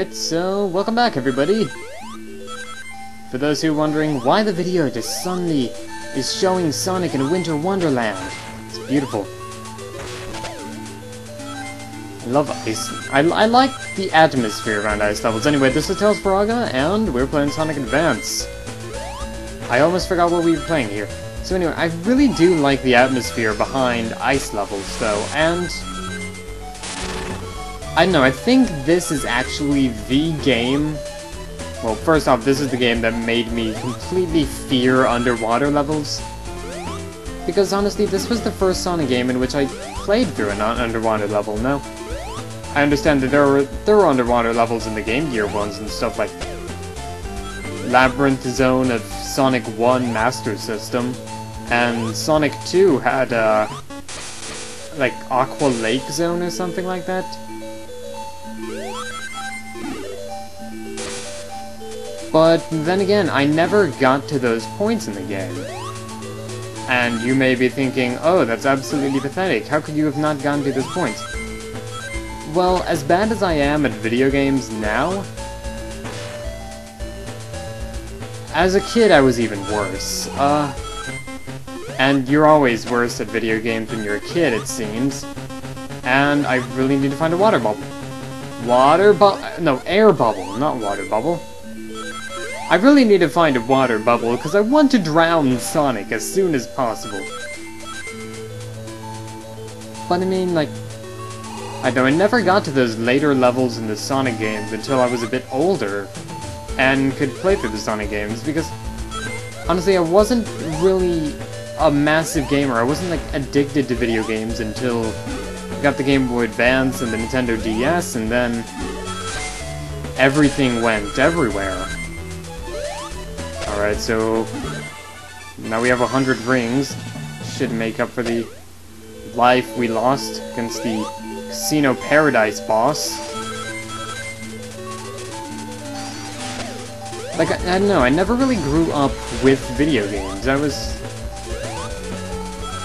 Alright, so welcome back everybody! For those who are wondering why the video just suddenly is showing Sonic in Winter Wonderland. It's beautiful. I love ice. I like the atmosphere around ice levels. Anyway, this is Tales Faraga, and we're playing Sonic Advance. I almost forgot what we were playing here. So anyway, I really do like the atmosphere behind ice levels though, and I don't know, I think this is actually the game. Well, first off, this is the game that made me completely fear underwater levels. Because honestly, this was the first Sonic game in which I played through an underwater level. Now, I understand that there were underwater levels in the Game Gear ones and stuff like Labyrinth Zone of Sonic 1 Master System, and Sonic 2 had like Aqua Lake Zone or something like that. But then again, I never got to those points in the game. And you may be thinking, oh, that's absolutely pathetic. How could you have not gotten to those points? Well, as bad as I am at video games now, as a kid I was even worse. And you're always worse at video games when you're a kid, it seems. And I really need to find a water bubble. No, air bubble, not water bubble. I really need to find a water bubble, because I want to drown Sonic as soon as possible. But I mean, like, I know I never got to those later levels in the Sonic games until I was a bit older, and could play through the Sonic games, because, honestly, I wasn't really a massive gamer. I wasn't, like, addicted to video games until I got the Game Boy Advance and the Nintendo DS, and then everything went everywhere. Alright, so now we have 100 rings. Should make up for the life we lost against the Casino Paradise boss. Like, I don't know, I never really grew up with video games.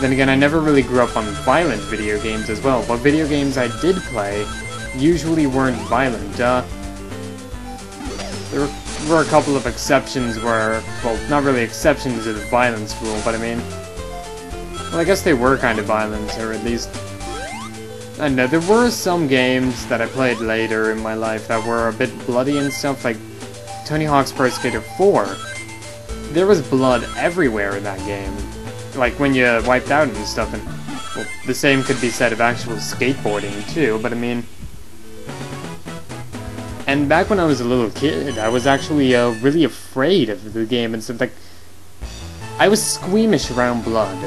Then again, I never really grew up on violent video games as well, but video games I did play usually weren't violent. There were a couple of exceptions where, well, not really exceptions to the violence rule, but I mean, well, I guess they were kind of violent, or at least, I don't know, there were some games that I played later in my life that were a bit bloody and stuff, like Tony Hawk's Pro Skater 4. There was blood everywhere in that game, like when you wiped out and stuff, and, well, the same could be said of actual skateboarding too, but I mean, and back when I was a little kid, I was actually really afraid of the game and stuff. Like, I was squeamish around blood,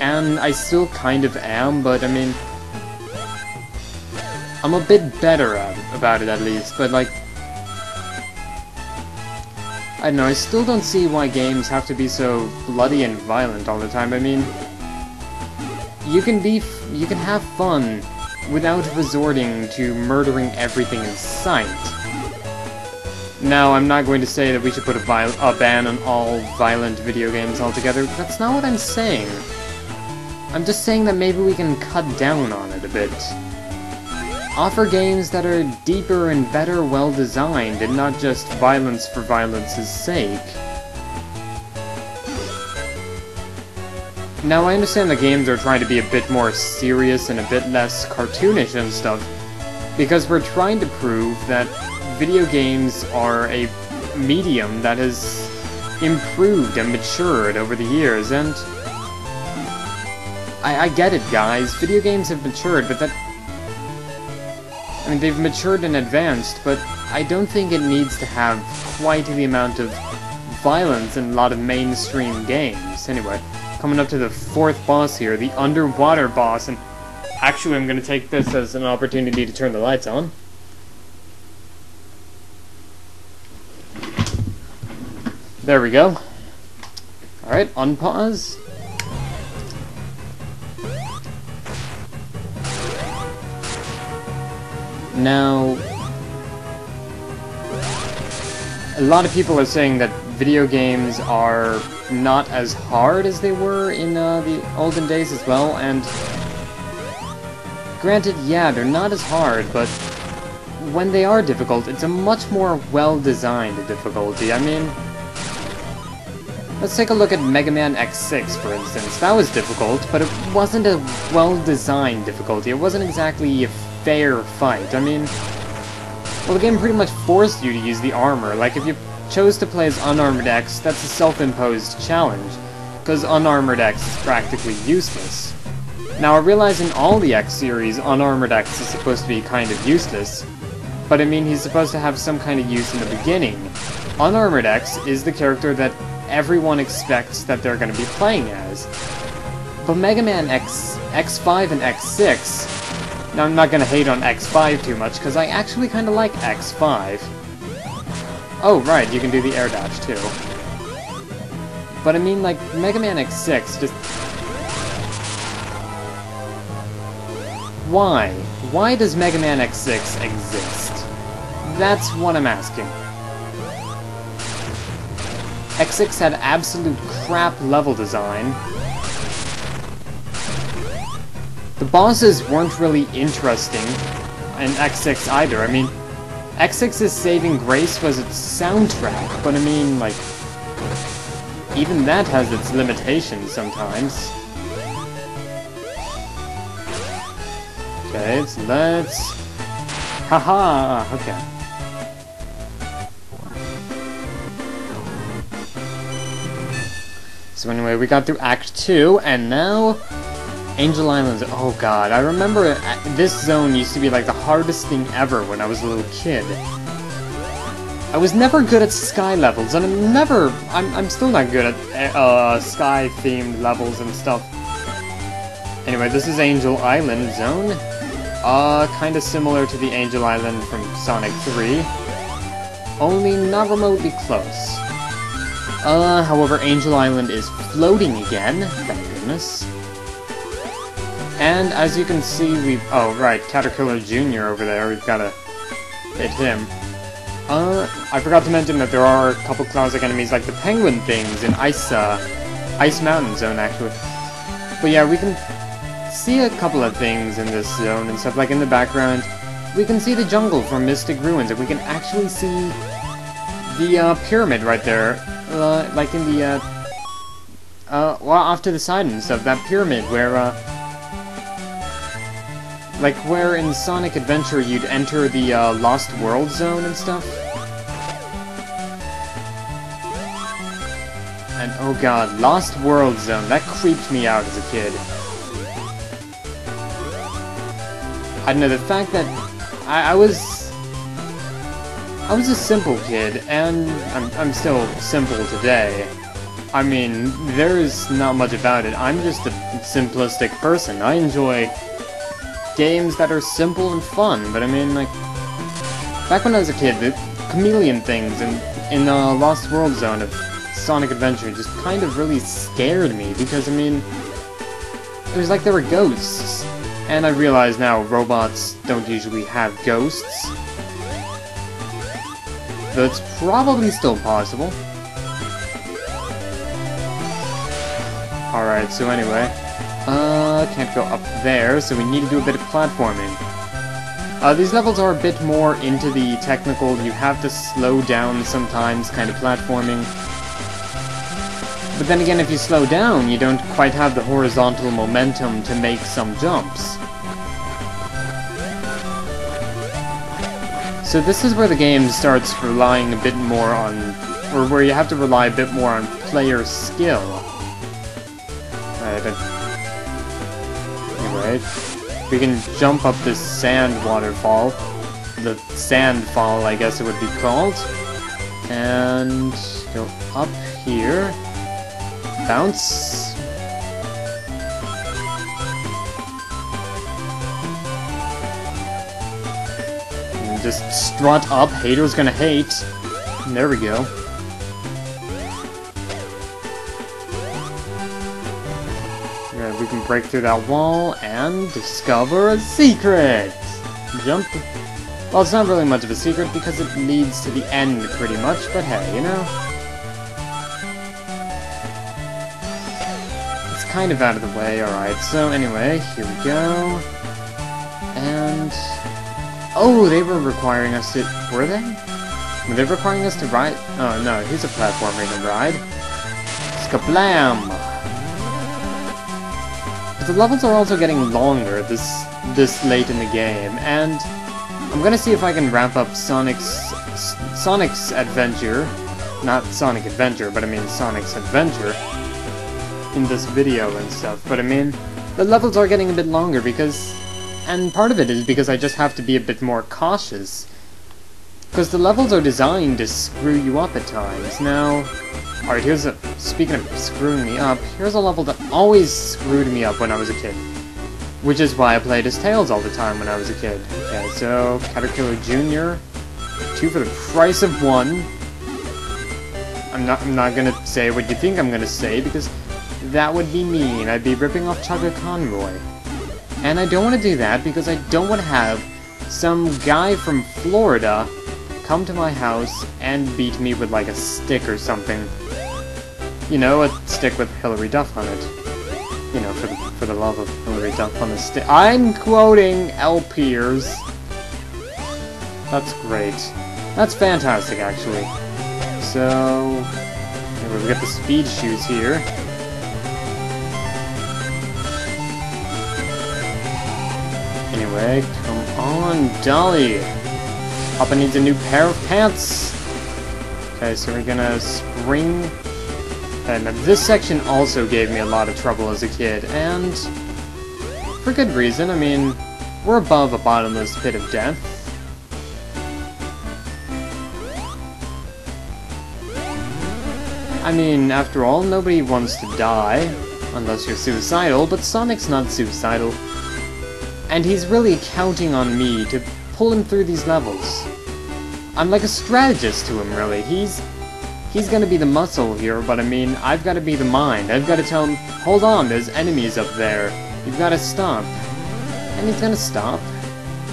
and I still kind of am, but I mean, I'm a bit better about it at least, but like, I don't know, I still don't see why games have to be so bloody and violent all the time. I mean, you can have fun without resorting to murdering everything in sight. Now, I'm not going to say that we should put a ban on all violent video games altogether. That's not what I'm saying. I'm just saying that maybe we can cut down on it a bit. Offer games that are deeper and better well-designed, and not just violence for violence's sake. Now, I understand that games are trying to be a bit more serious and a bit less cartoonish and stuff, because we're trying to prove that video games are a medium that has improved and matured over the years, and I get it, guys. Video games have matured, but that, I mean, they've matured and advanced, but I don't think it needs to have quite the amount of violence in a lot of mainstream games. Anyway, coming up to the fourth boss here, the underwater boss, and actually I'm going to take this as an opportunity to turn the lights on. There we go. Alright, unpause. Now, a lot of people are saying that video games are not as hard as they were in the olden days as well, and granted, yeah, they're not as hard, but when they are difficult, it's a much more well-designed difficulty. I mean, let's take a look at Mega Man X6, for instance. That was difficult, but it wasn't a well-designed difficulty. It wasn't exactly a fair fight. I mean, well, the game pretty much forced you to use the armor. Like, if you chose to play as Unarmored X, that's a self-imposed challenge, because Unarmored X is practically useless. Now, I realize in all the X series, Unarmored X is supposed to be kind of useless, but I mean, he's supposed to have some kind of use in the beginning. Unarmored X is the character that everyone expects that they're going to be playing as. But Mega Man X5 and X6, now I'm not going to hate on X5 too much, because I actually kind of like X5. Oh, right, you can do the air dash too. But I mean, like, Mega Man X6 just... Why? Why does Mega Man X6 exist? That's what I'm asking. X6 had absolute crap level design. The bosses weren't really interesting in X6 either. I mean, X6's saving grace was its soundtrack, but I mean, like, even that has its limitations sometimes. Okay, so let's... Haha! Okay. So anyway, we got through Act 2, and now... Angel Islands. Oh god, I remember this zone used to be like the hardest thing ever when I was a little kid. I was never good at sky levels, and I'm still not good at sky-themed levels and stuff. Anyway, this is Angel Island zone. Kinda similar to the Angel Island from Sonic 3. Only not remotely close. However, Angel Island is floating again, thank goodness. And as you can see, oh right, Caterpillar Jr. over there, we've gotta hit him. I forgot to mention that there are a couple classic enemies like the penguin things in Ice Mountain Zone, actually. But yeah, we can see a couple of things in this zone and stuff, like in the background. We can see the jungle from Mystic Ruins, and we can actually see the pyramid right there, like in the, well, off to the side and stuff, that pyramid where, like where in Sonic Adventure you'd enter the Lost World Zone and stuff. And oh god, Lost World Zone, that creeped me out as a kid. I don't know, the fact that I was a simple kid, and I'm still simple today. I mean, there's not much about it. I'm just a simplistic person. I enjoy games that are simple and fun, but I mean, like, back when I was a kid, the chameleon things in Lost World Zone of Sonic Adventure just kind of really scared me, because, I mean, it was like there were ghosts. And I realize now robots don't usually have ghosts. Though it's probably still possible. Alright, so anyway. Can't go up there, so we need to do a bit of platforming. These levels are a bit more into the technical, you have to slow down sometimes kind of platforming. But then again, if you slow down, you don't quite have the horizontal momentum to make some jumps. So this is where the game starts relying a bit more on, or where you have to rely a bit more on player skill. Anyway, we can jump up this sand waterfall. The sand fall, I guess it would be called. And go up here. Bounce. And just strut up. Haters gonna hate. And there we go. Yeah, we can break through that wall and discover a secret! Jump. Well, it's not really much of a secret because it leads to the end pretty much, but hey, you know? Kind of out of the way, alright, so anyway, here we go, and Oh, they were requiring us to... Were they? Were they requiring us to ride? Oh, no, here's a platform we can ride. Skablam! But the levels are also getting longer this late in the game, and I'm gonna see if I can wrap up Sonic's adventure. Not Sonic Adventure, but I mean Sonic's adventure in this video and stuff. But I mean, the levels are getting a bit longer because... And part of it is because I just have to be a bit more cautious. Because the levels are designed to screw you up at times. Now, alright, here's a... Speaking of screwing me up, here's a level that always screwed me up when I was a kid. Which is why I played as Tails all the time when I was a kid. Okay, so, Caterpillar Jr. 2 for the price of 1. I'm not gonna say what you think I'm gonna say, because that would be mean. I'd be ripping off Chugga Conroy. And I don't want to do that because I don't want to have some guy from Florida come to my house and beat me with like a stick or something. You know, a stick with Hilary Duff on it. You know, for the love of Hilary Duff on the stick. I'm quoting L. Piers. That's great. That's fantastic, actually. So, we got the speed shoes here. Anyway, come on, Dolly! Papa needs a new pair of pants! Okay, so we're gonna spring... And this section also gave me a lot of trouble as a kid, and... for good reason. I mean, we're above a bottomless pit of death. I mean, after all, nobody wants to die, unless you're suicidal, but Sonic's not suicidal. And he's really counting on me to pull him through these levels. I'm like a strategist to him, really. He's gonna be the muscle here, but I mean, I've gotta be the mind. I've gotta tell him, hold on, there's enemies up there. You've gotta stop. And he's gonna stop.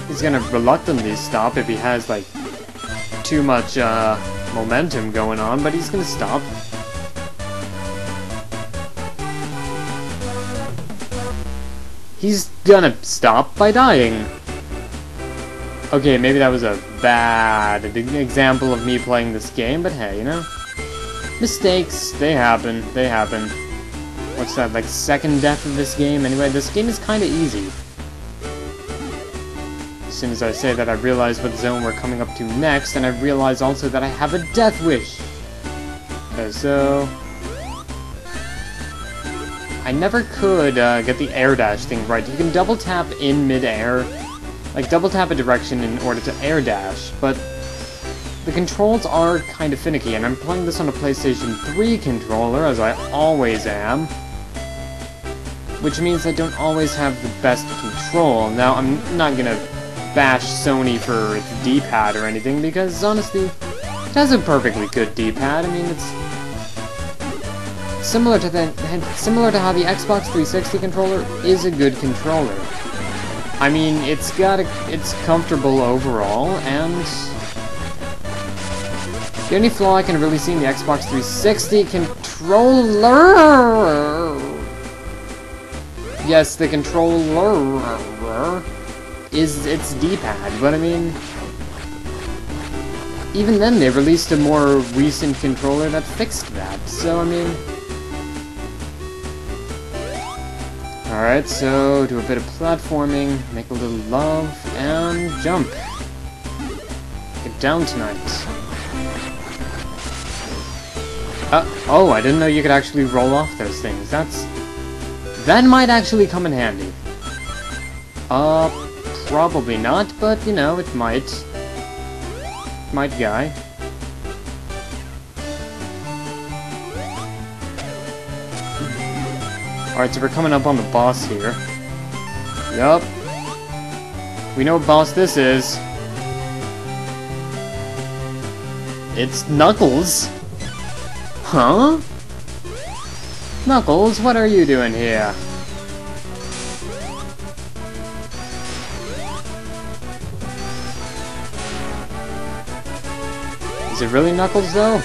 He's gonna reluctantly stop if he has, like, too much, momentum going on, but he's gonna stop. He's gonna stop by dying. Okay, maybe that was a bad example of me playing this game, but hey, you know? Mistakes, they happen, they happen. What's that, like, second death of this game? Anyway, this game is kinda easy. As soon as I say that, I realize what zone we're coming up to next, and I realize also that I have a death wish! Okay, so... I never could get the air dash thing right. You can double tap in mid-air, like double tap a direction in order to air dash, but the controls are kind of finicky, and I'm playing this on a PlayStation 3 controller, as I always am, which means I don't always have the best control. Now, I'm not gonna bash Sony for its D-pad or anything, because honestly, it has a perfectly good D-pad. I mean, it's similar to how the Xbox 360 controller is a good controller. I mean, it's comfortable overall, and the only flaw I can really see in the Xbox 360 controller, yes, the controller is its D-pad, but I mean, even then they released a more recent controller that fixed that, so I mean. Alright, so do a bit of platforming, make a little love, and jump. Get down tonight. Oh, I didn't know you could actually roll off those things. That might actually come in handy. Probably not, but, you know, it might. Might guy. Alright, so we're coming up on the boss here. Yup. We know what boss this is. It's Knuckles. Huh? Knuckles, what are you doing here? Is it really Knuckles, though?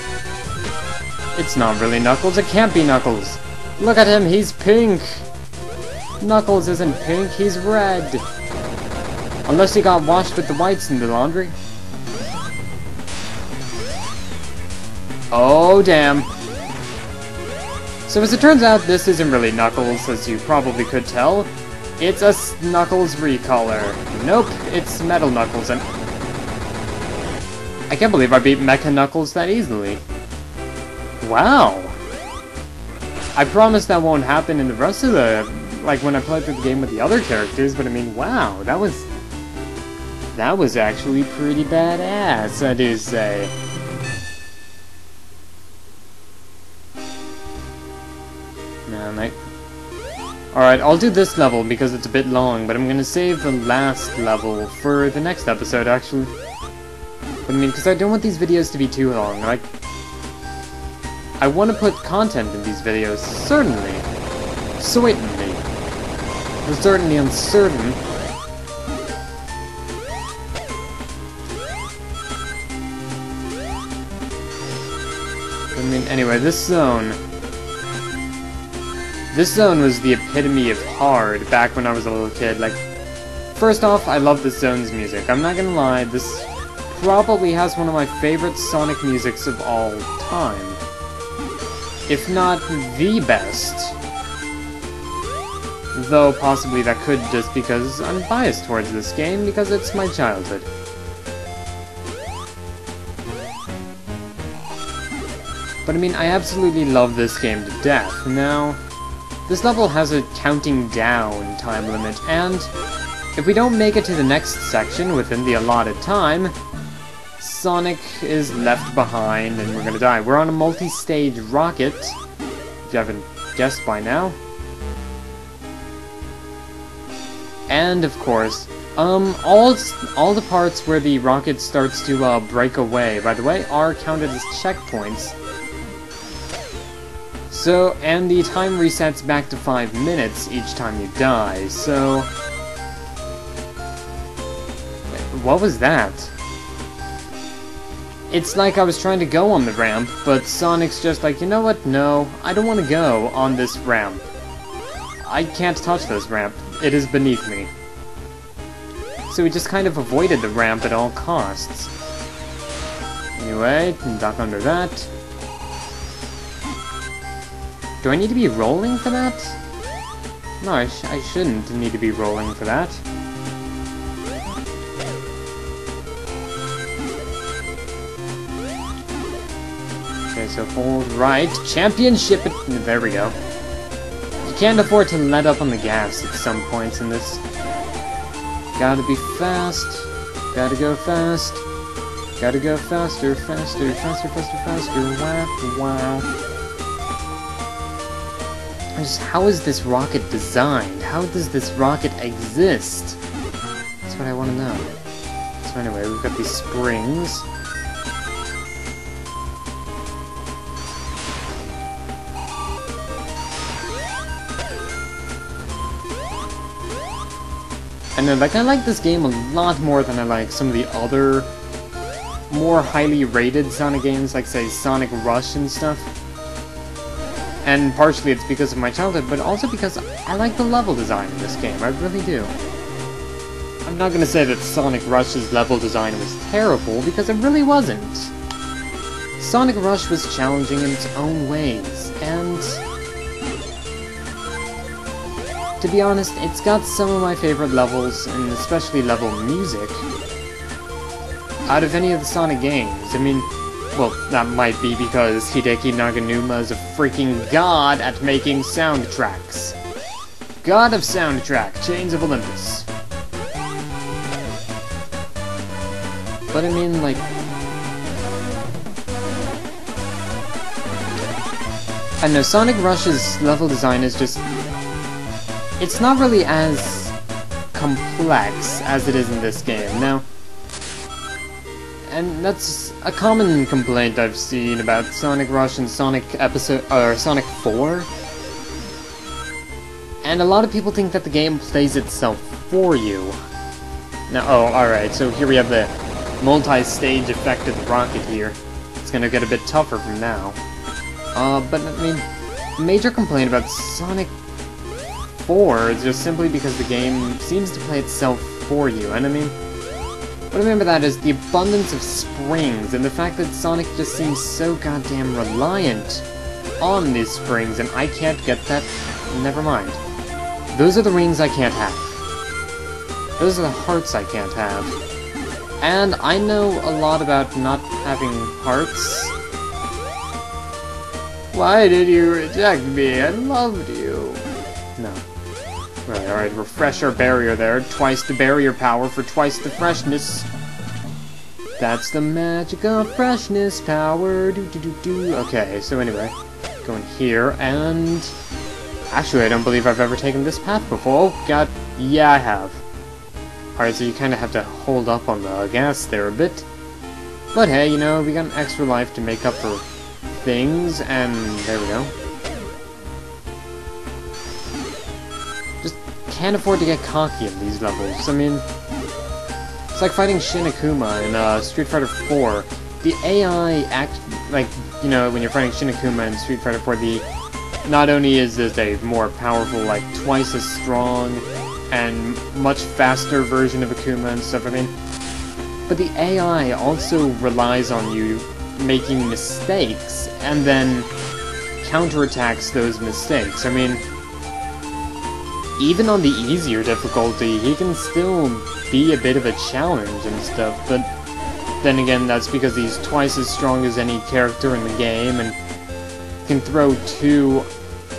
It's not really Knuckles, it can't be Knuckles! Look at him, he's pink! Knuckles isn't pink, he's red! Unless he got washed with the whites in the laundry. Oh, damn. So as it turns out, this isn't really Knuckles, as you probably could tell. It's a Knuckles recolor. Nope, it's Metal Knuckles, and I can't believe I beat Mecha Knuckles that easily. Wow. I promise that won't happen in the rest of the... like, when I play through the game with the other characters, but I mean, wow, that was actually pretty badass, I do say. Alright, I'll do this level because it's a bit long, but I'm gonna save the last level for the next episode, actually. But I mean, because I don't want these videos to be too long, like... I want to put content in these videos, certainly. Certainly. I'm certainly uncertain. I mean, anyway, this zone... This zone was the epitome of hard back when I was a little kid. Like, first off, I love this zone's music. I'm not gonna lie, this probably has one of my favorite Sonic musics of all time. If not the best. Though possibly that could just because I'm biased towards this game because it's my childhood. But I mean, I absolutely love this game to death. Now, this level has a counting down time limit, and if we don't make it to the next section within the allotted time, Sonic is left behind and we're gonna die. We're on a multi-stage rocket, if you haven't guessed by now. And of course, all the parts where the rocket starts to break away, by the way, are counted as checkpoints. So, and the time resets back to 5 minutes each time you die, so... What was that? It's like I was trying to go on the ramp, but Sonic's just like, you know what, no, I don't want to go on this ramp. I can't touch this ramp, it is beneath me. So he just kind of avoided the ramp at all costs. Anyway, duck under that. Do I need to be rolling for that? No, I shouldn't need to be rolling for that. Okay, so hold right. Championship! There we go. You can't afford to let up on the gas at some points in this. Gotta be fast. Gotta go fast. Gotta go faster, faster, faster, faster, faster. Wow, wow. Just, how is this rocket designed? How does this rocket exist? That's what I want to know. So anyway, we've got these springs. And like, I like this game a lot more than I like some of the other more highly rated Sonic games, like say Sonic Rush and stuff. And partially it's because of my childhood, but also because I like the level design in this game, I really do. I'm not gonna say that Sonic Rush's level design was terrible, because it really wasn't. Sonic Rush was challenging in its own ways, and... to be honest, it's got some of my favorite levels, and especially level music, out of any of the Sonic games. I mean, well, that might be because Hideki Naganuma is a freaking god at making soundtracks. God of Soundtrack, Chains of Olympus. But I mean, like... I know, Sonic Rush's level design is just... it's not really as complex as it is in this game. Now, and that's a common complaint I've seen about Sonic Rush and Sonic 4. And a lot of people think that the game plays itself for you. Now, oh, alright, so here we have the multi-stage effect of the rocket here. It's gonna get a bit tougher from now. But I mean, the major complaint about Sonic 4 is just simply because the game seems to play itself for you. And I mean, what I mean by that is the abundance of springs, and the fact that Sonic just seems so goddamn reliant on these springs, and I can't get that. Never mind. Those are the rings I can't have. Those are the hearts I can't have. And I know a lot about not having hearts. Why did you reject me? I loved you. No. Right, alright, refresh our barrier there. Twice the barrier power for twice the freshness. That's the magic of freshness power. Do. Okay, so anyway, going here, and actually, I don't believe I've ever taken this path before. Oh, God, yeah, I have. Alright, so you kind of have to hold up on the gas there a bit. But hey, you know, we got an extra life to make up for things, and there we go. Just can't afford to get cocky in these levels. I mean, it's like fighting Shin Akuma in Street Fighter 4. The AI act like, you know, when you're fighting Shin Akuma in Street Fighter 4, not only is this a more powerful, like twice as strong and much faster version of Akuma and stuff, I mean, but the AI also relies on you making mistakes and then counterattacks those mistakes. I mean, even on the easier difficulty, he can still be a bit of a challenge and stuff, but then again, that's because he's twice as strong as any character in the game and can throw two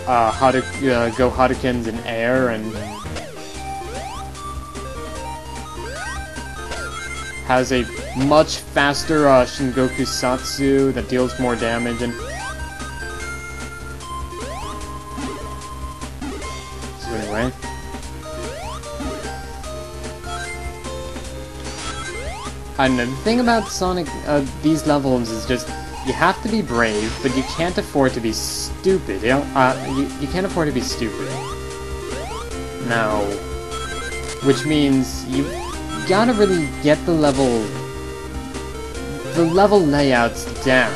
Go Hadokens in air and has a much faster Shingoku Satsu that deals more damage, and so anyway. And the thing about Sonic, these levels is just, you have to be brave, but you can't afford to be stupid. You know, you can't afford to be stupid. Now, which means you gotta really get the level layouts down.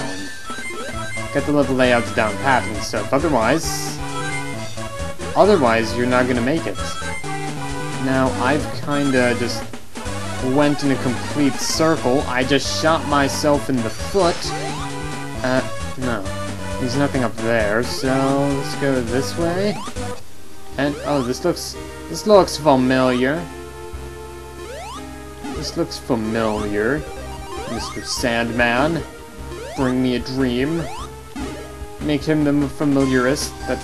Get the level layouts down pat and stuff. Otherwise you're not gonna make it. Now, I've kinda just went in a complete circle. I just shot myself in the foot. No. There's nothing up there, so let's go this way. And, oh, this looks familiar. This looks familiar. Mr. Sandman. Bring me a dream. Make him the familiarist that...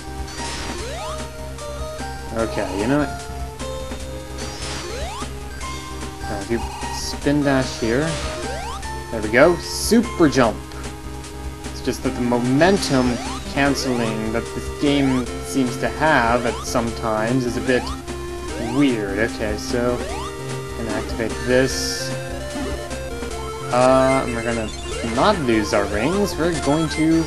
Okay, you know what? Do spin dash here. There we go. Super jump. It's just that the momentum canceling that this game seems to have at some times is a bit weird. Okay, so gonna activate this. And we're gonna not lose our rings. We're going to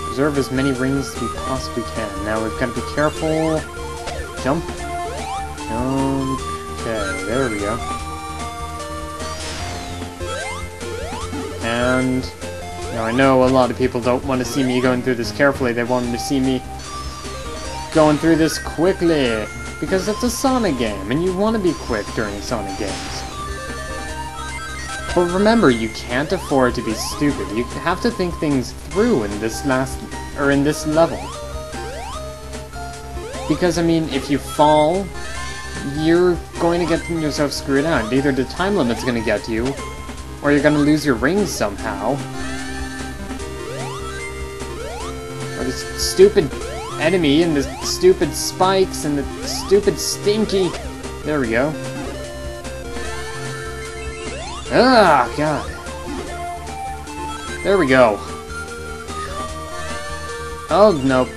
preserve as many rings as we possibly can. Now we've got to be careful. Jump. Jump. Okay, there we go. And now I know a lot of people don't want to see me going through this carefully. They want to see me going through this quickly, because it's a Sonic game, and you want to be quick during Sonic games. But remember, you can't afford to be stupid. You have to think things through in this level. Because, I mean, if you fall, you're going to get yourself screwed out. Either the time limit's going to get you, or you're gonna lose your rings somehow. Or this stupid enemy, and the stupid spikes, and the stupid stinky... There we go. Ah, God. There we go. Oh, nope.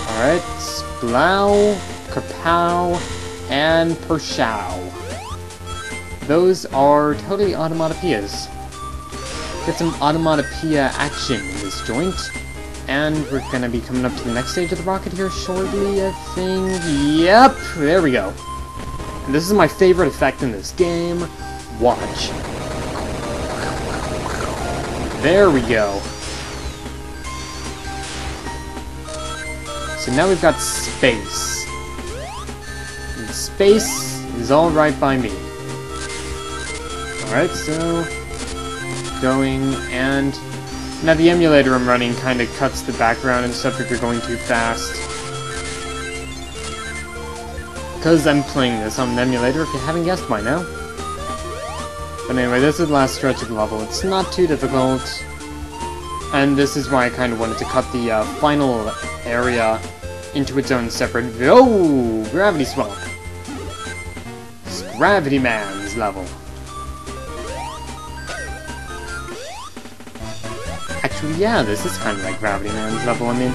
Alright, Splow, Kapow, and Pershow. Those are totally automatopoeias. Get some automatopoeia action in this joint. And we're gonna be coming up to the next stage of the rocket here shortly, I think. Yep, there we go. And this is my favorite effect in this game. Watch. There we go. So now we've got space. And space is alright by me. Alright, so... going, and... now the emulator I'm running kinda cuts the background and stuff if you're going too fast. Because I'm playing this on an emulator, if you haven't guessed by now. But anyway, this is the last stretch of the level. It's not too difficult. And this is why I kind of wanted to cut the final area into its own separate... oh! Gravity Swamp! It's Gravity Man's level. Actually, yeah, this is kind of like Gravity Man's level. I mean,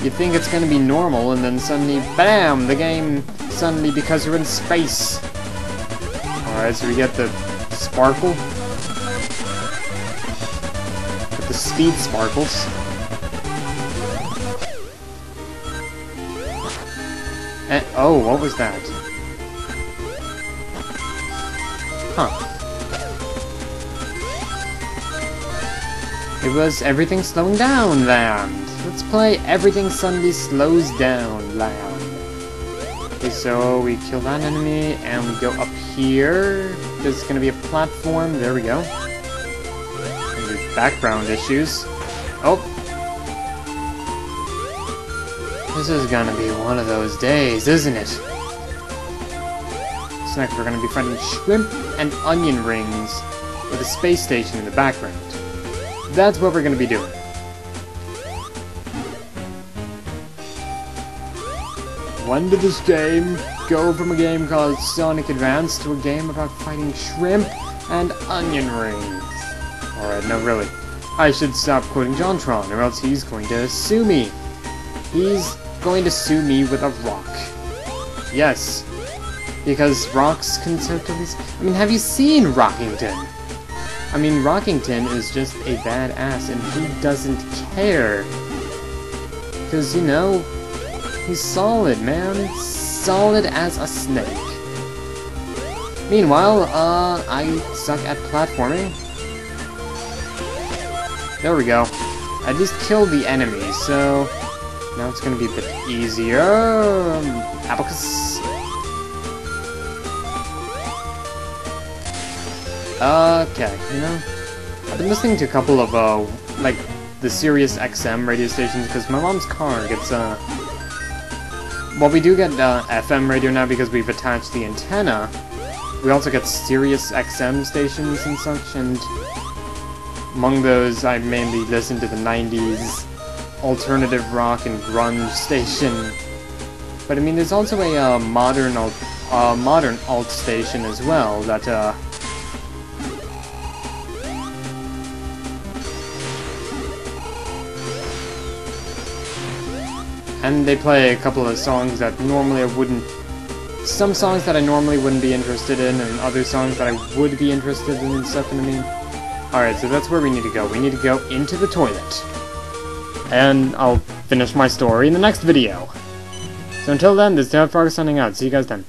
you'd think it's gonna be normal, and then suddenly, BAM! The game suddenly, because you're in space. Alright, so we get the sparkle. Get the speed sparkles. And, oh, what was that? Huh. It was everything slowing down land. Let's play everything suddenly slows down land. Okay, so we kill that enemy and we go up here. There's gonna be a platform. There we go. And there's background issues. Oh. This is gonna be one of those days, isn't it? So next we're gonna be fighting shrimp and onion rings with a space station in the background. That's what we're going to be doing. When did this game go from a game called Sonic Advance to a game about fighting shrimp and onion rings? Alright, no really. I should stop quoting JonTron, or else he's going to sue me. He's going to sue me with a rock. Yes. Because rocks can certainly... I mean, have you seen Rockington? I mean, Rockington is just a badass, and he doesn't care. Because, you know, he's solid, man. Solid as a snake. Meanwhile, I suck at platforming. There we go. I just killed the enemy, so now it's gonna be a bit easier. Abacus. Okay, you know, I've been listening to a couple of, like, the Sirius XM radio stations, because my mom's car gets, well, we do get, FM radio now because we've attached the antenna. We also get Sirius XM stations and such, and among those, I mainly listen to the 90s alternative rock and grunge station. But, I mean, there's also a, modern alt station as well, that, and they play a couple of songs that normally I wouldn't... some songs that I normally wouldn't be interested in, and other songs that I would be interested in and stuff, you know what I mean? Alright, so that's where we need to go. We need to go into the toilet. And I'll finish my story in the next video. So until then, this is David Fargo signing out. See you guys then.